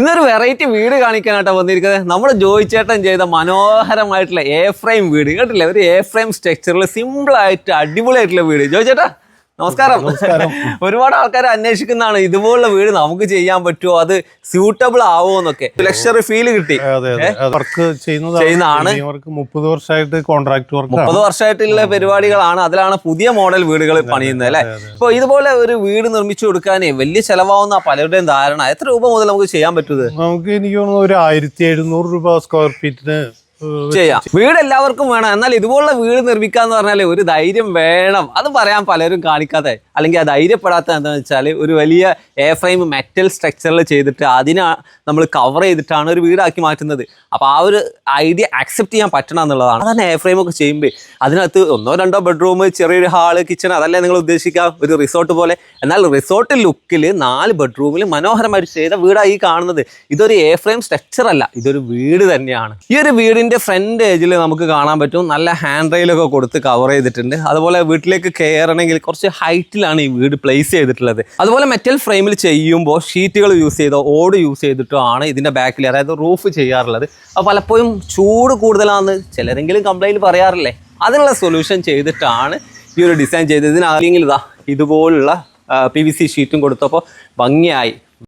ഇന്നൊരു വെറൈറ്റി വീട് കാണിക്കാനായിട്ടാണ് വന്നിരിക്കുന്നത്. നമ്മുടെ ജോയി ചേട്ടൻ ചെയ്ത മനോഹരമായിട്ടുള്ള എ ഫ്രെയിം വീട് കേട്ടില്ലേ? ഒരു എ ഫ്രെയിം സ്ട്രക്ചറിൽ സിമ്പിൾ ആയിട്ട് അടിപൊളിയായിട്ടുള്ള വീട്. ജോയി ചേട്ടാ നമസ്കാരം. ഒരുപാട് ആൾക്കാർ അന്വേഷിക്കുന്നതാണ് ഇതുപോലുള്ള വീട് നമുക്ക് ചെയ്യാൻ പറ്റുമോ, അത് സ്യൂട്ടബിൾ ആവോ എന്നൊക്കെ. ലക്ഷറി ഫീല് കിട്ടി. വർക്ക് ചെയ്യുന്നതാണ്. 30 വർഷമായിട്ട് കോൺട്രാക്ട് വർക്ക്, 30 വർഷമായിട്ടുള്ള പരിപാടികളാണ്. അതിലാണ് പുതിയ മോഡൽ വീടുകൾ പണിയുന്നത് അല്ലെ. ഇപ്പൊ ഇതുപോലെ ഒരു വീട് നിർമ്മിച്ചു കൊടുക്കാനേ വലിയ ചെലവാവുന്ന പലരുടെയും ധാരണ. എത്ര രൂപ മുതൽ നമുക്ക് ചെയ്യാൻ പറ്റുന്നത്? നമുക്ക് എനിക്ക് തോന്നുന്നു ഒരു 1700 രൂപ സ്ക്വയർ ഫീറ്റിന് ചെയ്യാം. വീട് എല്ലാവർക്കും വേണം, എന്നാൽ ഇതുപോലുള്ള വീട് നിർമ്മിക്കാന്ന് പറഞ്ഞാൽ ഒരു ധൈര്യം വേണം. അത് പറയാൻ പലരും കാണിക്കാതെ അല്ലെങ്കിൽ ആ ധൈര്യപ്പെടാത്ത എന്താണെന്ന് വെച്ചാൽ ഒരു വലിയ എ ഫ്രെയിം മെറ്റൽ സ്ട്രക്ചറിൽ ചെയ്തിട്ട് അതിനെ നമ്മൾ കവർ ചെയ്തിട്ടാണ് ഒരു വീടാക്കി മാറ്റുന്നത്. അപ്പോൾ ആ ഒരു ഐഡിയ അക്സെപ്റ്റ് ചെയ്യാൻ പറ്റണം എന്നുള്ളതാണ്. അതന്നെ എ ഫ്രെയിം ഒക്കെ ചെയ്യുമ്പോൾ അതിനകത്ത് 1-2 ബെഡ്റൂം, ചെറിയൊരു ഹാള്, കിച്ചൺ, അതല്ലേ നിങ്ങൾ ഉദ്ദേശിക്കാം ഒരു റിസോർട്ട് പോലെ. എന്നാൽ റിസോർട്ട് ലുക്കിൽ 4 ബെഡ്റൂമിൽ മനോഹരമായിട്ട് ചെയ്ത വീടായി കാണുന്നത്. ഇതൊരു എ ഫ്രെയിം സ്ട്രക്ചർ അല്ല, ഇതൊരു വീട് തന്നെയാണ്. ഈ ഒരു വീടിൻ്റെ ഫ്രണ്ട് ഏജിൽ നമുക്ക് കാണാൻ പറ്റും നല്ല ഹാൻഡ് റെയിലൊക്കെ കൊടുത്ത് കവർ ചെയ്തിട്ടുണ്ട്. അതുപോലെ വീട്ടിലേക്ക് കയറണമെങ്കിൽ കുറച്ച് ഹൈറ്റിലാണ് ഈ വീട് പ്ലേസ് ചെയ്തിട്ടുള്ളത്. അതുപോലെ മെറ്റൽ ഫ്രെയിമിൽ ചെയ്യുമ്പോൾ ഷീറ്റുകൾ യൂസ് ചെയ്തോ ഓട് യൂസ് ചെയ്തിട്ടോ ആണ് ഇതിൻ്റെ ബാക്കിൽ, അതായത് റൂഫ് ചെയ്യാറുള്ളത്. അപ്പോൾ പലപ്പോഴും ചൂട് കൂടുതലാണെന്ന് ചിലരെങ്കിലും കംപ്ലൈൻറ്റ് പറയാറില്ലേ, അതിനുള്ള സൊല്യൂഷൻ ചെയ്തിട്ടാണ് ഈ ഒരു ഡിസൈൻ ചെയ്തത്. ഇതിനാണെങ്കിൽ ഇതുപോലുള്ള PVC ഷീറ്റും കൊടുത്തപ്പോൾ ഭംഗിയായി